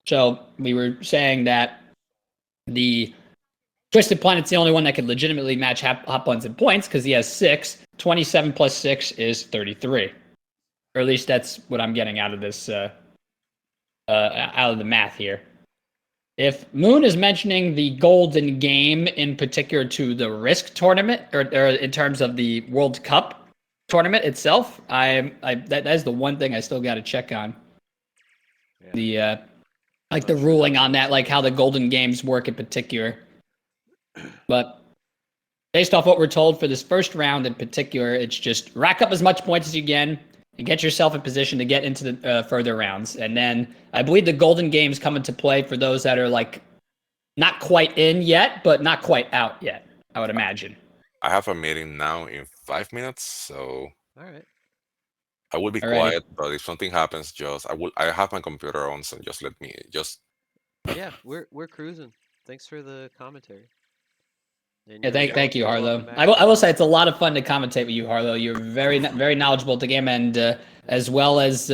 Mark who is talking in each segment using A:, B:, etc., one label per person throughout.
A: So we were saying that the Twisted Planet's the only one that could legitimately match Hotbunz in points because he has 6. 27 plus 6 is 33. Or at least that's what I'm getting out of this, out of the math here. If Moon is mentioning the golden game in particular to the Risk tournament, or in terms of the World Cup tournament itself, that is the one thing I still got to check on. Yeah. The ruling on that, like how the golden games work in particular. But based off what we're told for this first round in particular, it's just rack up as much points as you can and get yourself in position to get into the further rounds. And then I believe the golden games come into play for those that are like not quite in yet, but not quite out yet, I would imagine.
B: I have a meeting now in 5 minutes, so
C: all right.
B: I will be quiet, but if something happens, I have my computer on, so just let me
C: Yeah, we're cruising. Thanks for the commentary.
A: Yeah, thank you, Harlow. I will say it's a lot of fun to commentate with you, Harlow. You're very knowledgeable at the game, and as well as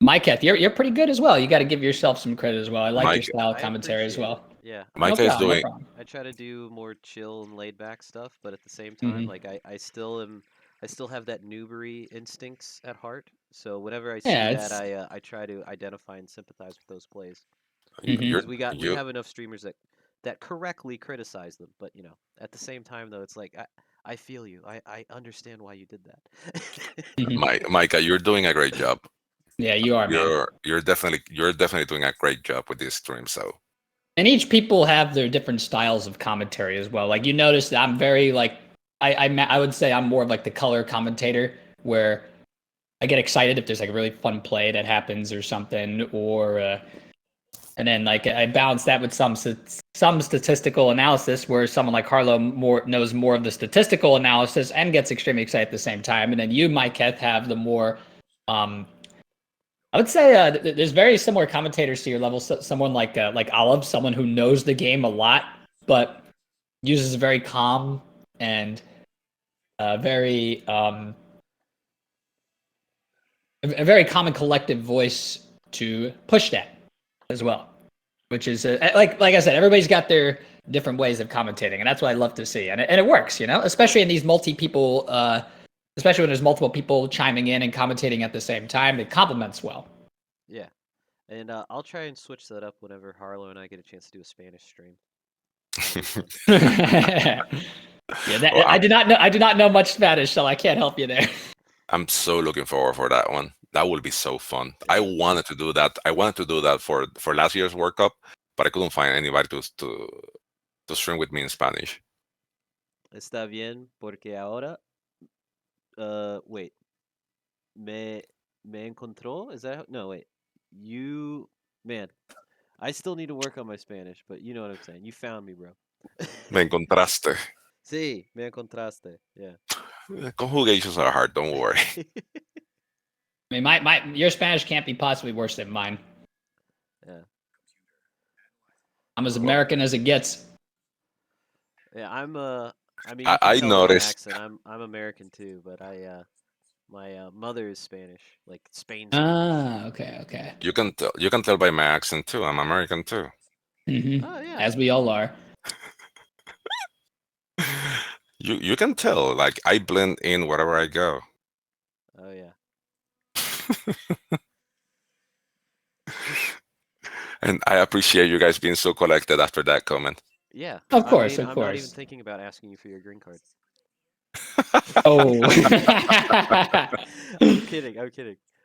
A: Micah, you're pretty good as well. You got to give yourself some credit as well. I like your style of commentary as well.
C: Yeah,
B: Micah is doing.
C: I try to do more chill and laid back stuff, but at the same time, like I still have that noobery instincts at heart. So whenever I see that, I try to identify and sympathize with those plays. Because we have enough streamers that correctly criticize them, but at the same time though, it's like I feel you. I understand why you did that.
B: Micah, you're doing a great job.
A: Yeah, you are, man.
B: You're definitely doing a great job with this stream. So.
A: And each people have their different styles of commentary as well. Like you notice that I'm very like I would say I'm more of like the color commentator where I get excited if there's like a really fun play that happens or something, or and then like I balance that with some statistical analysis where someone like Harlow knows more of the statistical analysis and gets extremely excited at the same time. And then you, Mike, have the more I would say there's very similar commentators to your level. Someone like Olive, someone who knows the game a lot, but uses a very calm and a very calm and collective voice to push that as well. Which is like I said, everybody's got their different ways of commentating, and that's what I love to see, and it works, especially in these multi-people. Especially when there's multiple people chiming in and commentating at the same time, it complements well.
C: Yeah, and I'll try and switch that up whenever Harlow and I get a chance to do a Spanish stream.
A: Yeah, I do not know much Spanish, so I can't help you there.
B: I'm so looking forward for that one. That will be so fun. I wanted to do that. For last year's World Cup, but I couldn't find anybody to stream with me in Spanish.
C: Está bien, porque ahora. Wait. Me encontró? Is that no? Wait. Man, I still need to work on my Spanish, but you know what I'm saying. You found me, bro.
B: Me encontraste.
C: Sí, me encontraste. Yeah.
B: Conjugations are hard. Don't worry.
A: I mean, your Spanish can't be possibly worse than mine.
C: Yeah.
A: I'm as American as it gets.
C: Yeah,
B: I noticed.
C: I'm American too, but my mother is Spanish, like Spain.
A: Okay.
B: You can tell by my accent too. I'm American too.
A: Mm-hmm. Oh, yeah. As we all are.
B: You can tell. Like I blend in wherever I go.
C: Oh yeah.
B: And I appreciate you guys being so collected after that comment.
C: Yeah,
A: of course.
C: I'm not even thinking about asking you for your green card.
A: Oh,
C: I'm kidding.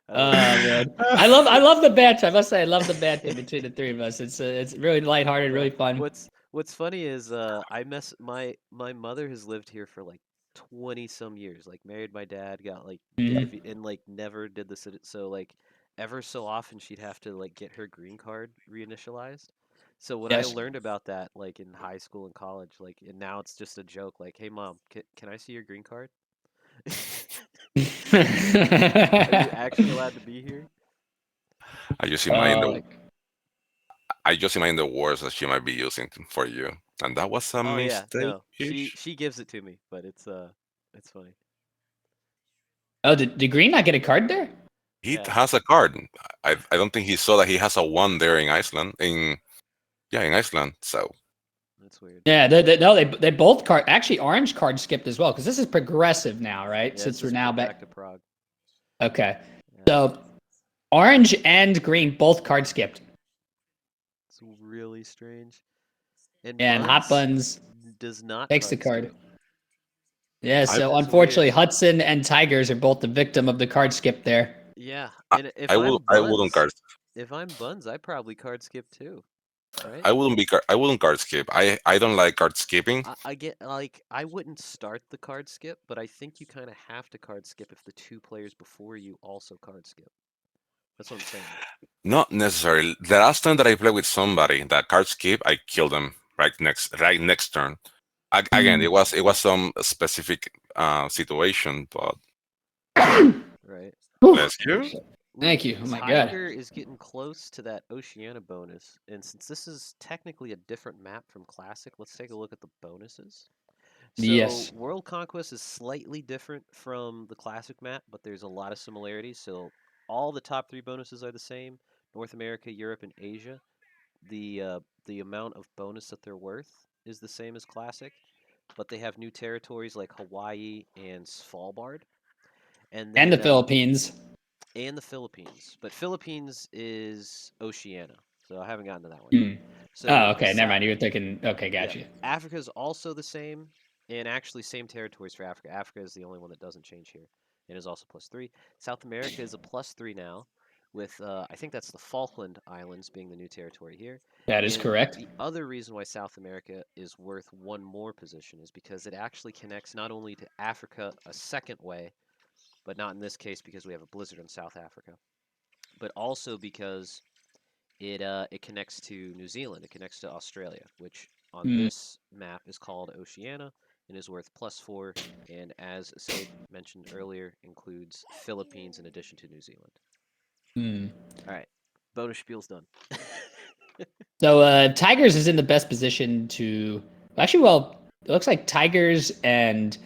A: Oh man, I love the banter. I must say, I love the banter between the three of us. It's really lighthearted, really fun.
C: What's funny is my mother has lived here for like 20 some years. Like married my dad, got like and like never did this. So like ever so often she'd have to like get her green card reinitialized. So when I learned about that, like in high school and college, like, and now it's just a joke, like, hey mom, can I see your green card? Are you actually allowed to be here?
B: I just imagine the words that she might be using for you, and that was a mistake.
C: Yeah, no, she gives it to me, but it's funny.
A: Oh, did Green not get a card there?
B: He
C: Yeah.
B: has a card. I don't think he saw that he has a 1 there in Iceland. In Iceland. So
C: That's weird.
A: Yeah, they both card actually orange card skipped as well because this is progressive now, right?
C: Yeah,
A: Since
C: this
A: we're
C: is
A: now
C: back to Prague.
A: Okay,
C: Yeah.
A: so orange and green both card skipped,
C: It's really strange. And
A: Hotbunz
C: does not
A: takes the
C: card
A: card.
C: skip.
A: Yeah, so
C: That's
A: unfortunately,
C: weird.
A: Hudson and Tigers are both the victim of the card skip there.
C: Yeah,
B: I,
C: and if
B: I
C: I'm
B: would I wouldn't
C: Buns,
B: card
C: I probably card skip too, right?
B: I wouldn't card skip. I don't like card skipping.
C: I get like I wouldn't start the card skip, but I think you kind of have to card skip if the 2 players before you also card skip. That's what I'm saying.
B: Not necessarily. The last time that I played with somebody that card skip, I killed them right next turn. Again, it was some specific situation, but
C: Right.
B: bless you.
A: Thank
C: Ooh,
A: you. Oh my god.
C: Tiger is getting close to that Oceania bonus, and since this is technically a different map from Classic, let's take a look at the bonuses. So
A: Yes.
C: World Conquest is slightly different from the Classic map, but there's a lot of similarities. So all the top 3 bonuses are the same: North America, Europe, and Asia. The amount of bonus that they're worth is the same as Classic, but they have new territories like Hawaii and Svalbard, and
A: And
C: then
A: the Philippines.
C: and the Philippines. But Philippines is Oceania, so I haven't gotten to that one
A: Hmm.
C: yet.
A: Oh,
C: So
A: okay. Never mind. You were thinking. Okay,
C: yeah,
A: gotcha.
C: Africa is also the same, and actually same territories for Africa. Africa is the only one that doesn't change here, and is also +3. South America is a +3 now, with I think that's the Falkland Islands being the new territory here.
A: That is
C: And
A: correct.
C: the other reason why South America is worth 1 more position is because it actually connects not only to Africa a second way, but not in this case because we have a blizzard in South Africa, but also because it connects to New Zealand. It connects to Australia, which on
A: Hmm.
C: this map is called Oceania and is worth +4. And as Said mentioned earlier, includes Philippines in addition to New Zealand.
A: Hmm.
C: All right, bonus spiel's done.
A: So Tigers is in the best position to actually. Well, it looks like Tigers and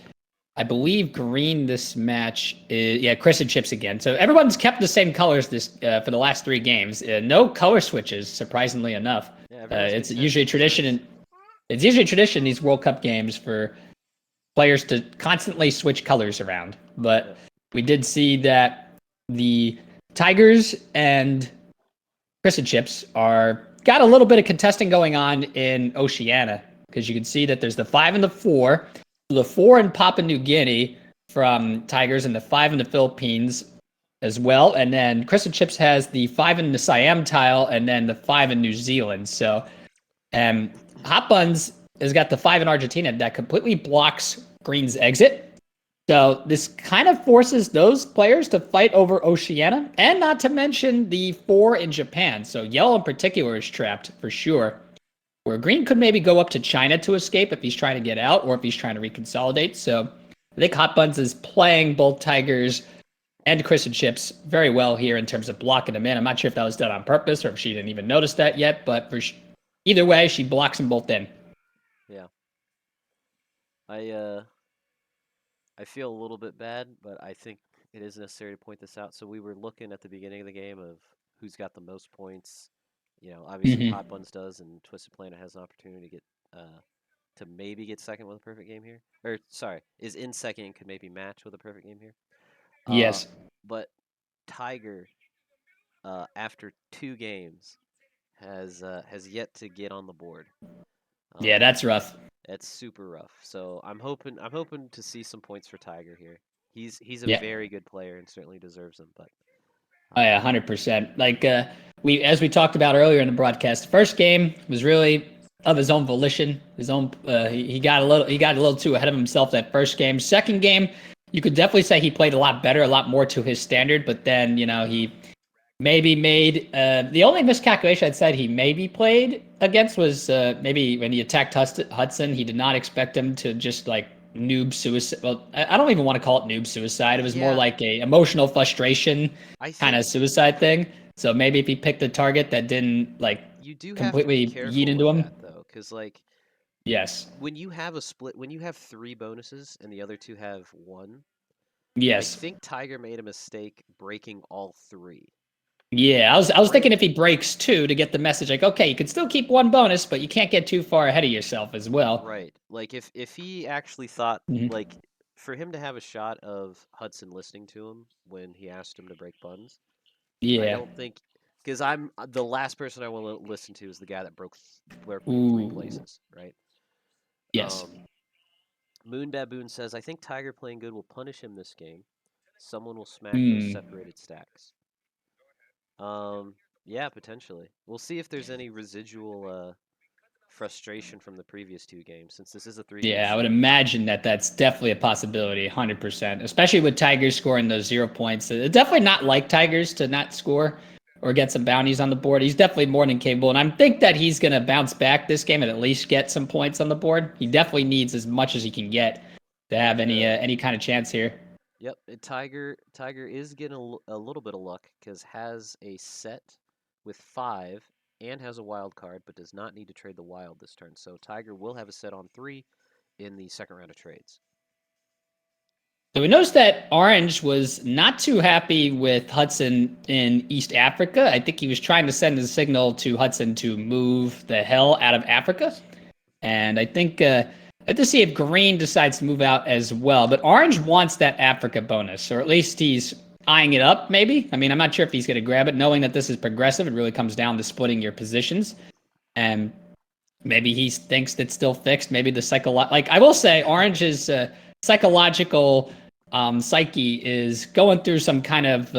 A: I believe green this match is ChrisNChips again. So everyone's kept the same colors this for the last 3 games. No color switches, surprisingly enough.
C: Yeah, everyone's
A: It's
C: been
A: usually
C: testing
A: tradition.
C: designs.
A: It's usually tradition in these World Cup games for players to constantly switch colors around. But
C: Yep.
A: we did see that the Tigers and ChrisNChips are got a little bit of contesting going on in Oceania because you can see that there's the 5 and the 4. The 4 in Papua New Guinea from Tigers and the 5 in the Philippines as well. And then ChrisNChips has the 5 in the Siam tile and then the 5 in New Zealand. So Hotbunz has got the 5 in Argentina that completely blocks Green's exit. So this kind of forces those players to fight over Oceania, and not to mention the 4 in Japan. So yellow in particular is trapped for sure. Where green could maybe go up to China to escape if he's trying to get out or if he's trying to reconsolidate. So I think Hotbunz is playing both Tigers and ChrisNChips very well here in terms of blocking them in. I'm not sure if that was done on purpose or if she didn't even notice that yet, but either way, she blocks them both in.
C: Yeah. I feel a little bit bad, but I think it is necessary to point this out. So we were looking at the beginning of the game of who's got the most points. You know, obviously Hotbunz does, and Twisted Planet has an opportunity to get to maybe get second with a perfect game here. Or sorry, is in second and could maybe match with a perfect game here.
A: Yes.
C: But Tiger, after 2 games, has yet to get on the board.
A: Yeah, that's rough.
C: That's super rough. So I'm hoping to see some points for Tiger here. He's a
A: Yeah.
C: very good player and certainly deserves them. But
A: Oh yeah, 100%. Like as we talked about earlier in the broadcast, the first game was really of his own volition. His own he got a little too ahead of himself that first game. Second game, you could definitely say he played a lot better, a lot more to his standard. But then he maybe made the only miscalculation I'd said he maybe played against was maybe when he attacked Hudson. He did not expect him to just like noob suicide. Well, I don't even want to call it noob suicide. It was more
C: Yeah.
A: like a emotional frustration
C: I
A: kind of
C: think
A: suicide thing. So maybe if he picked a target that didn't like
C: you do have to
A: completely
C: be careful
A: yeet into
C: with
A: him.
C: that though, because like
A: Yes.
C: when you have a split, when you have 3 bonuses and the other 2 have 1,
A: Yes.
C: I think Tiger made a mistake breaking all 3.
A: Yeah, I was thinking if he breaks 2 to get the message like, okay, you can still keep 1 bonus, but you can't get too far ahead of yourself as well.
C: Right. Like if he actually thought
A: Mhm.
C: like for him to have a shot of Hudson listening to him when he asked him to break buns, I
A: Yeah.
C: don't think because I'm the last person I want to listen to is the guy that broke 3
A: Ooh.
C: places, right?
A: Yes.
C: Moon Baboon says, I think Tiger playing good will punish him this game. Someone will smack those
A: Hmm.
C: separated stacks. Yeah, potentially. We'll see if there's any residual frustration from the previous 2 games, since this is a 3-game
A: Yeah, I would
C: set.
A: imagine that that's definitely a possibility, 100%. Especially with Tigers scoring those 0 points. It's definitely not like Tigers to not score or get some bounties on the board. He's definitely more than capable, and I think that he's going to bounce back this game and at least get some points on the board. He definitely needs as much as he can get to have any kind of chance here.
C: Yep, Tiger is getting a little bit of luck because has a set with 5 and has a wild card, but does not need to trade the wild this turn. So Tiger will have a set on 3 in the second round of trades.
A: So we noticed that Orange was not too happy with Hudson in East Africa. I think he was trying to send a signal to Hudson to move the hell out of Africa. And I think let's see if Green decides to move out as well. But Orange wants that Africa bonus, or at least he's eyeing it up, maybe. I mean, I'm not sure if he's going to grab it. Knowing that this is progressive, it really comes down to splitting your positions. And maybe he thinks that's still fixed. Maybe the like I will say, Orange's psychological psyche is going through some kind of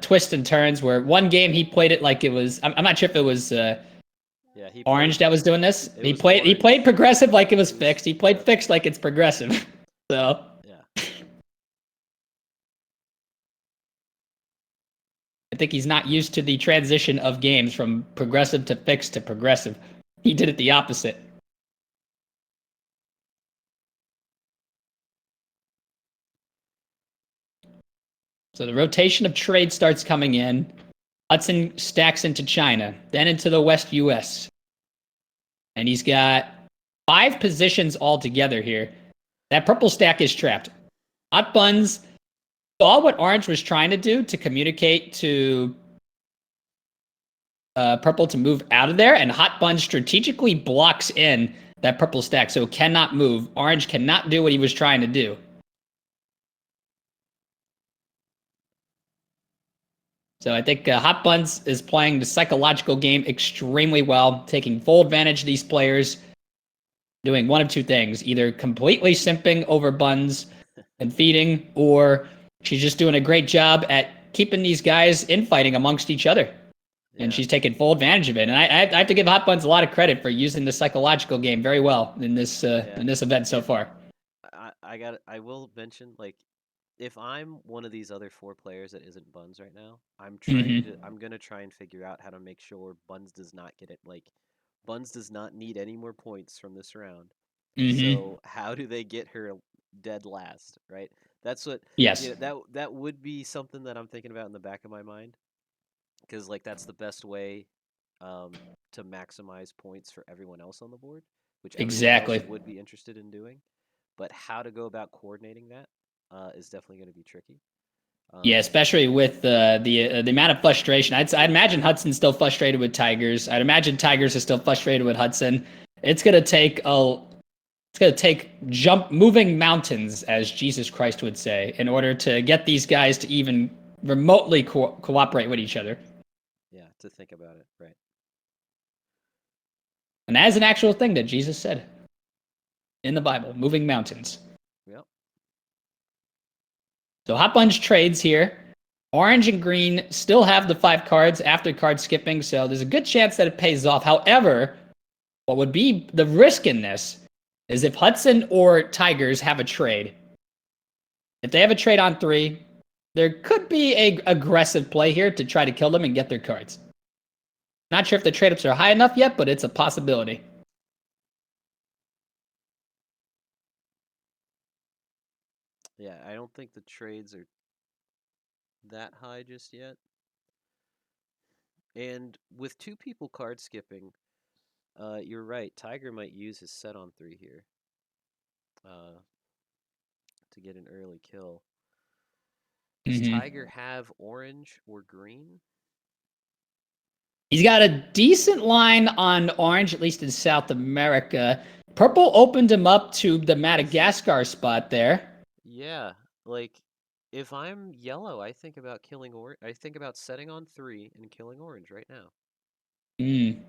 A: twists and turns. Where one game he played it like it was. I'm not sure if it was.
C: Yeah, he
A: Orange
C: played,
A: that was doing this.
C: it
A: He
C: was
A: played
C: Orange.
A: progressive like it was
C: It was-
A: fixed. He played
C: yeah.
A: fixed like it's progressive. So
C: Yeah.
A: I think he's not used to the transition of games from progressive to fixed to progressive. He did it the opposite. So the rotation of trade starts coming in. Hudson stacks into China, then into the West US. And he's got 5 positions altogether here. That purple stack is trapped. Hotbunz saw what Orange was trying to do to communicate to purple to move out of there, and Hotbunz strategically blocks in that purple stack, so it cannot move. Orange cannot do what he was trying to do. So I think Hotbunz is playing the psychological game extremely well, taking full advantage of these players, doing one of 2 things: either completely simping over buns and feeding, or she's just doing a great job at keeping these guys infighting amongst each other.
C: Yeah.
A: And she's taking full advantage of it. And I have to give Hotbunz a lot of credit for using the psychological game very well in this event so far.
C: I will mention, like, if I'm one of these other 4 players that isn't Buns right now, I'm gonna try and figure out how to make sure Buns does not get it. Like, Buns does not need any more points from this round. So how do they get her dead last, right? That's what
A: Yes.
C: that would be something that I'm thinking about in the back of my mind, because like that's the best way to maximize points for everyone else on the board, which everyone else
A: Exactly.
C: would be interested in doing. But how to go about coordinating that is definitely going to be tricky.
A: Yeah, especially with the amount of frustration. I'd imagine Hudson's still frustrated with Tigers. I'd imagine Tigers is still frustrated with Hudson. It's gonna take moving mountains, as Jesus Christ would say, in order to get these guys to even remotely cooperate with each other.
C: Yeah, to think about it, right?
A: And that is an actual thing that Jesus said in the Bible: moving mountains.
C: Yep.
A: So Hotbunz trades here. Orange and green still have the 5 cards after card skipping, so there's a good chance that it pays off. However, what would be the risk in this is if Hudson or Tigers have a trade. If they have a trade on 3, there could be a aggressive play here to try to kill them and get their cards. Not sure if the trade-ups are high enough yet, but it's a possibility.
C: Yeah, I don't think the trades are that high just yet. And with 2 people card skipping, you're right. Tiger might use his set on 3 here to get an early kill. Does
A: Mhm.
C: Tiger have orange or green?
A: He's got a decent line on orange, at least in South America. Purple opened him up to the Madagascar spot there.
C: Yeah, like if I'm yellow, I think about killing orange. I think about setting on 3 and killing orange right now.
A: Mm.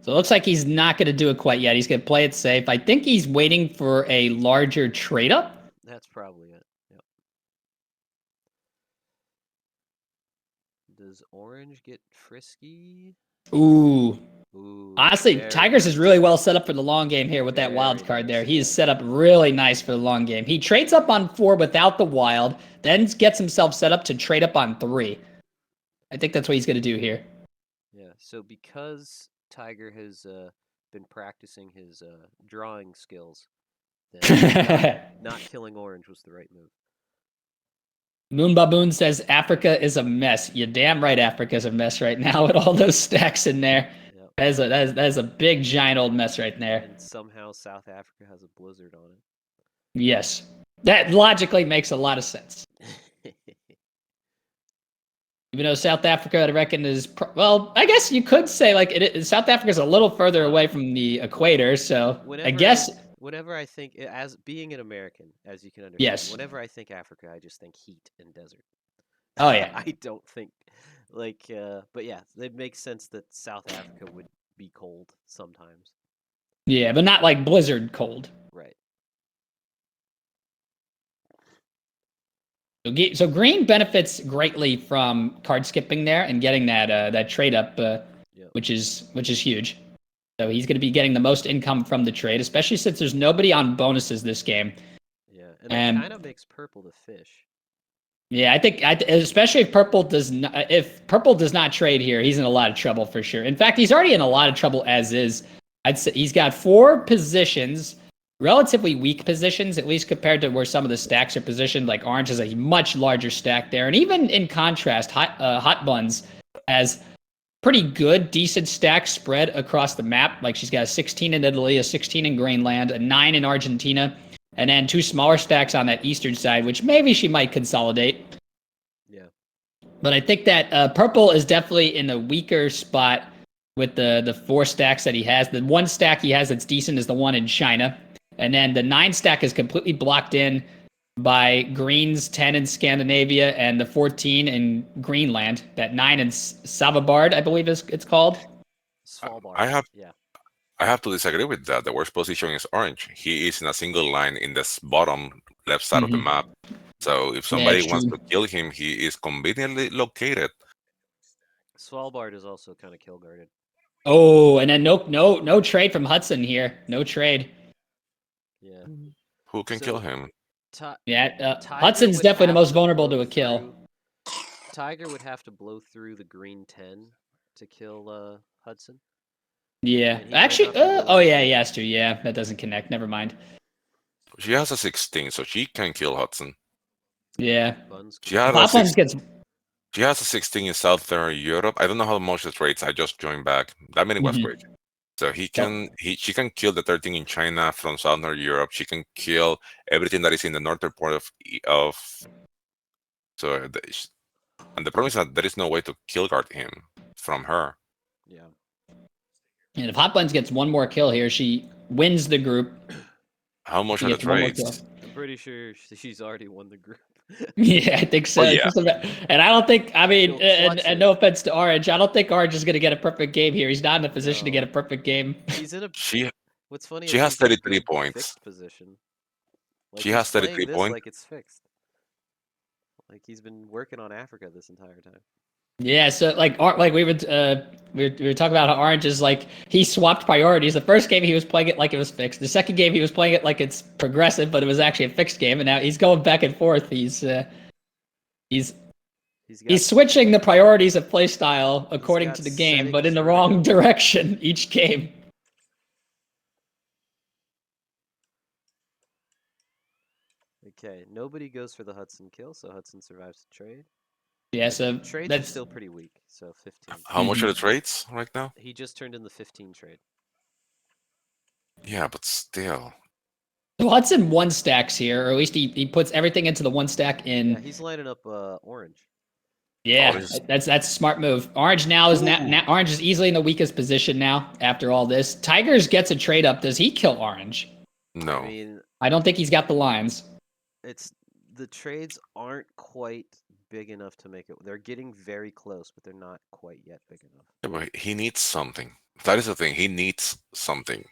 A: So it looks like he's not going to do it quite yet. He's going to play it safe. I think he's waiting for a larger trade up.
C: That's probably it. Yep. Does orange get frisky?
A: Ooh.
C: Ooh,
A: Honestly,
C: very
A: Tigers is
C: nice.
A: really well set up for the long game here with that wild
C: Very
A: card there.
C: nice,
A: He is
C: yeah.
A: set up really nice for the long game. He trades up on 4 without the wild, then gets himself set up to trade up on 3. I think that's what he's going to do here.
C: Yeah, so because Tiger has been practicing his drawing skills, then not killing orange was the right move.
A: Moon Baboon says Africa is a mess. You're damn right Africa's a mess right now with all those stacks in there.
C: Yep.
A: That is a big, giant old mess right there.
C: And somehow South Africa has a blizzard on
A: Yes. That logically makes a lot of sense.
C: it.
A: Even though South Africa, I reckon, is... well, I guess you could say, like, South Africa's a little further away from the equator, so I guess...
C: Whenever I think, as being an American, as you can understand,
A: Yes.
C: whenever I think Africa, I just think heat and desert.
A: Oh, yeah.
C: I don't think, like, but yeah, it makes sense that South Africa would be cold sometimes.
A: Yeah, but not like blizzard cold.
C: Right.
A: So green benefits greatly from card skipping there and getting that trade up,
C: Yep.
A: which is huge. So he's going to be getting the most income from the trade, especially since there's nobody on bonuses this game.
C: Yeah, and it kind of makes purple the fish.
A: Yeah, I think especially if purple does not trade here, he's in a lot of trouble for sure. In fact, he's already in a lot of trouble as is. I'd say he's got 4 positions, relatively weak positions, at least compared to where some of the stacks are positioned. Like orange has a much larger stack there, and even in contrast, Hotbunz has pretty good, decent stack spread across the map. Like she's got a 16 in Italy, a 16 in Greenland, a 9 in Argentina, and then 2 smaller stacks on that eastern side, which maybe she might consolidate.
C: Yeah.
A: But I think that purple is definitely in a weaker spot with the 4 stacks that he has. The 1 stack he has that's decent is the one in China. And then the 9 stack is completely blocked in by Green's 10 in Scandinavia and the 14 in Greenland. That 9 in Svalbard, I believe it's called.
C: Svalbard.
B: I have to disagree with that. The worst position is orange. He is in a single line in the bottom left side of the map. So if somebody wants to kill him, he is conveniently located.
C: Svalbard is also kind of kill guarded.
A: Oh, and then no trade from Hudson here. No trade.
C: Yeah.
B: Who can kill him?
A: Hudson's definitely the most vulnerable to a kill.
C: Tiger would have to blow through the green 10 to kill Hudson.
A: Yeah. Actually, yeah, he has to. Yeah, that doesn't connect. Never mind.
B: She has a 16, so she can kill Hudson.
A: Yeah.
B: She has a 16 in Southern Europe. I don't know how much it rates. I just joined back. That many was great. So she can kill the 13 in China from Southern Europe. She can kill everything that is in the northern part of. So, and the problem is that there is no way to kill guard him from her.
C: Yeah.
A: And if Hotbunz gets 1 more kill here, she wins the group.
B: How much are the trades?
C: I'm pretty sure she's already won the group.
A: Yeah, I think so.
B: Oh, yeah.
A: And I don't think, I mean, and no offense to Orange, I don't think Orange is going to get a perfect game here. He's not in a position to get a perfect game.
C: He's in a. What's funny?
B: She has 33 points.
C: Position. Like
B: she has 33 points.
C: Like it's fixed. Like he's been working on Africa this entire time.
A: Yeah, so like we were talking about how Orange is like he swapped priorities. The first game he was playing it like it was fixed. The second game he was playing it like it's progressive, but it was actually a fixed game. And now he's going back and forth. He's switching the priorities of playstyle according to the game, but in the wrong direction each game.
C: Okay, nobody goes for the Hudson kill, so Hudson survives the trade.
A: Yeah, so
C: trades are still pretty weak. So 15.
B: How much are the trades right now?
C: He just turned in the 15 trade.
B: Yeah, but still.
A: So Hudson one stacks here, or at least he puts everything into the one stack in.
C: Yeah, he's lining up orange.
A: Yeah, that's a smart move. Orange now is Orange is easily in the weakest position now after all this. Tigers gets a trade up. Does he kill Orange?
B: No.
C: I mean,
A: I don't think he's got the lines.
C: The trades aren't quite big enough to make it. They're getting very close, but they're not quite yet big enough.
B: Yeah, but he needs something. That is the thing. He needs something.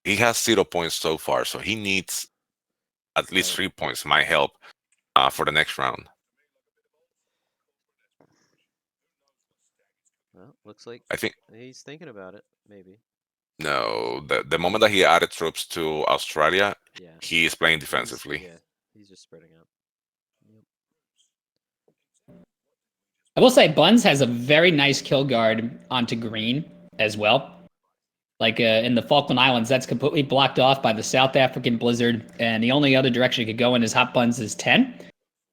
B: He has 0 points so far, so he needs at least 3 points. Might help for the next round.
C: Well, looks like
B: I think
C: he's thinking about it. Maybe.
B: no. The moment that he added troops to Australia,
C: Yeah.
B: he is playing defensively.
C: He's just spreading out. Yep.
A: I will say Bunz has a very nice kill guard onto green as well. Like in the Falkland Islands, that's completely blocked off by the South African blizzard, and the only other direction it could go in is Hotbunz is 10.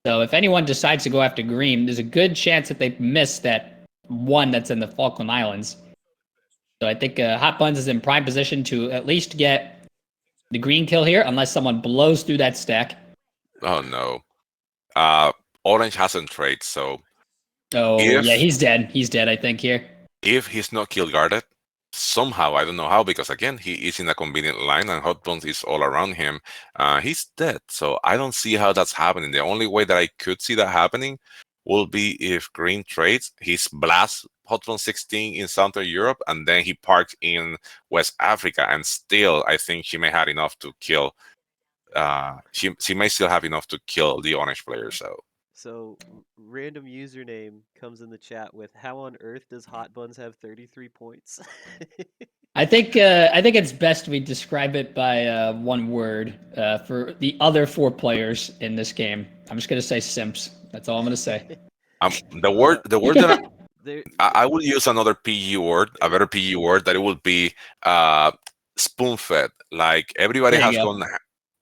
A: So if anyone decides to go after green, there's a good chance that they miss that one that's in the Falkland Islands. So I think Hotbunz is in prime position to at least get the green kill here, unless someone blows through that stack.
B: Oh no. Orange hasn't traded, so.
A: Oh yeah, he's dead. He's dead, I think, here.
B: If he's not kill guarded, somehow, I don't know how, because again, he is in a convenient line and Hotbunz is all around him. He's dead, so I don't see how that's happening. The only way that I could see that happening will be if green trades, he's blast Hotbunz 16 in Southern Europe, and then he parks in West Africa, and still, I think she may have enough to kill. She may still have enough to kill the orange player,
C: So random username comes in the chat with, "How on earth does Hotbunz have 33 points?"
A: I think it's best we describe it by one word for the other 4 players in this game. I'm just gonna say simps. That's all I'm gonna say.
B: the word that I will use another PG word, a better PG word, that it will be spoon-fed. Like everybody has gone.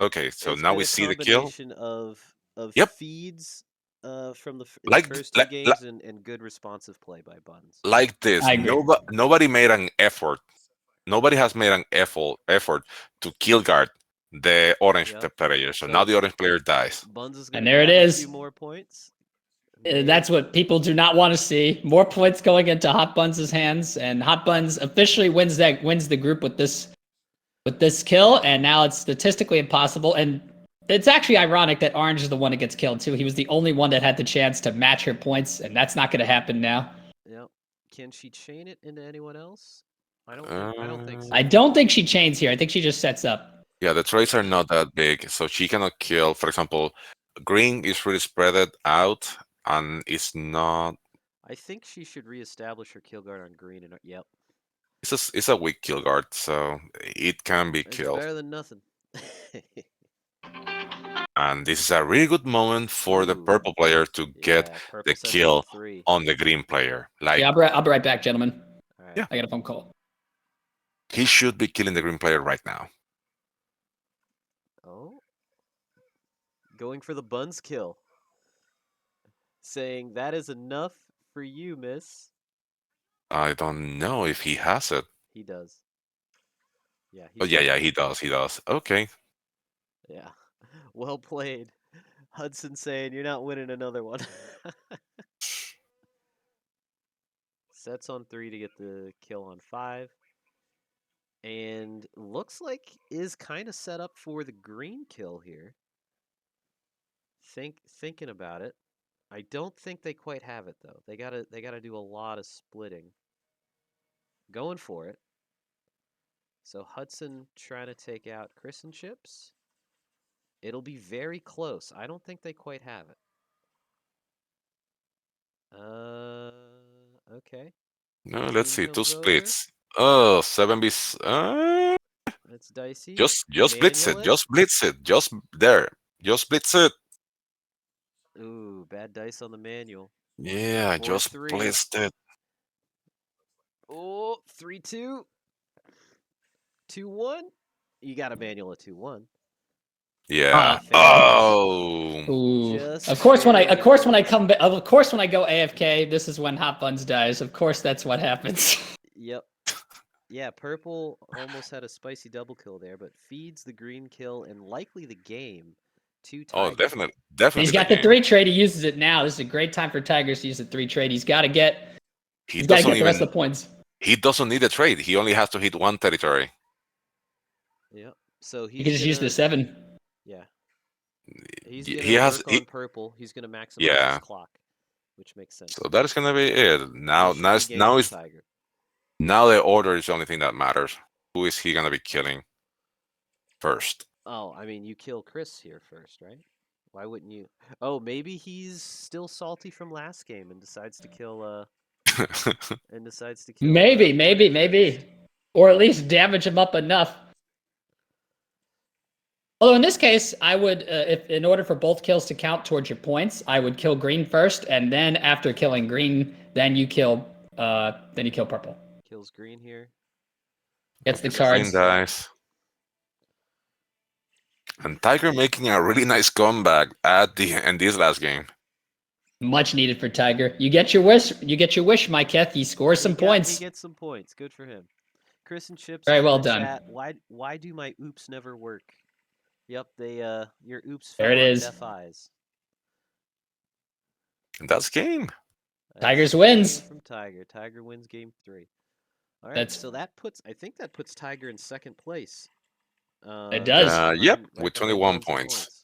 B: Okay, so now we see the kill.
C: Of feeds from the first 2 games and good responsive play by Bunz.
B: Like this, nobody made an effort. Nobody has made an effort to kill guard the orange player. So now the orange player dies.
C: Bunz is
A: and there it is.
C: A few more points.
A: That's what people do not want to see. More points going into Hotbunz's hands, and Hotbunz officially wins the group with this kill. And now it's statistically impossible. And it's actually ironic that Orange is the one that gets killed too. He was the only one that had the chance to match her points, and that's not going to happen now.
C: Yep. Can she chain it into anyone else? I don't think so.
A: I don't think she chains here. I think she just sets up.
B: Yeah, the trades are not that big, so she cannot kill. For example, green is really spread out, and it's not.
C: I think she should reestablish her kill guard on green. And yep.
B: It's a weak kill guard, so it can be killed.
C: It's better than nothing.
B: And this is a really good moment for the purple player to get the kill on the green player. Like,
A: yeah, I'll be right back, gentlemen.
C: All right.
B: Yeah.
A: I got a phone call.
B: He should be killing the green player right now.
C: Oh. Going for the Bunz kill. Saying, "That is enough for you, miss."
B: I don't know if he has it.
C: He does. Yeah.
B: Yeah, he does. Okay.
C: Yeah. Well played. Hudson saying, "You're not winning another one." Sets on 3 to get the kill on 5. And looks like is kind of set up for the green kill here. Thinking about it. I don't think they quite have it though. They gotta do a lot of splitting. Going for it. So Hudson trying to take out ChrisNChips. It'll be very close. I don't think they quite have it. Okay.
B: No, let's see. 2 splits. Oh, 7B.
C: That's dicey.
B: Just blitz it. Just blitz it. Just blitz it.
C: Ooh, bad dice on the manual.
B: Yeah, just blitzed it.
C: Oh, 3-2. 2-1. You got a manual at 2-1.
B: Yeah.
A: Ooh. Of course, when I go AFK, this is when Hotbunz dies. Of course, that's what happens.
C: Yep. Yeah, purple almost had a spicy double kill there, but feeds the green kill and likely the game to
B: Oh,
C: Tiger.
B: definitely,
A: He's
B: definitely
A: got
B: the
A: the
B: game.
A: 3 trade. He uses it now. This is a great time for Tigers to use the 3 trade. He's got to get.
B: He
A: He's got to
B: doesn't
A: get the rest
B: even.
A: of the points.
B: He doesn't need a trade. He only has to hit one territory.
C: Yep. So
A: He
C: he's
A: can just use the 7.
C: Yeah. He's
B: He
C: gonna
B: has.
C: work on purple. He's gonna maximize his
B: Yeah.
C: clock, which makes sense.
B: So that is gonna be it. Now,
C: This should be game
B: now
C: for
B: is
C: Tiger.
B: now the order is the only thing that matters. Who is he gonna be killing first?
C: Oh, I mean, you kill Chris here first, right? Why wouldn't you? Oh, maybe he's still salty from last game and decides to kill.
A: Maybe. Or at least damage him up enough. Although in this case, I would, if in order for both kills to count towards your points, I would kill green first, and then after killing green, then you kill purple.
C: Kills green here.
A: Gets the
B: It's green
A: cards.
B: dice. And Tiger making a really nice comeback at the in this last game.
A: Much needed for Tiger. You get your wish. You get your wish, Mike Heth. He scores some points.
C: He gets some points. Good for him. ChrisNChips.
A: Very well done.
C: Chat, why do my oops never work? Yep, your oops
A: There
C: fell
A: it
C: on
A: is.
C: deaf eyes.
B: And that's game.
A: Tigers wins.
C: From Tiger. Tiger wins game 3. All right,
A: That's-
C: so I think that puts Tiger in second place.
A: It does.
B: Yep,
C: right
B: with
C: behind
B: 21
C: Bonzi
B: points.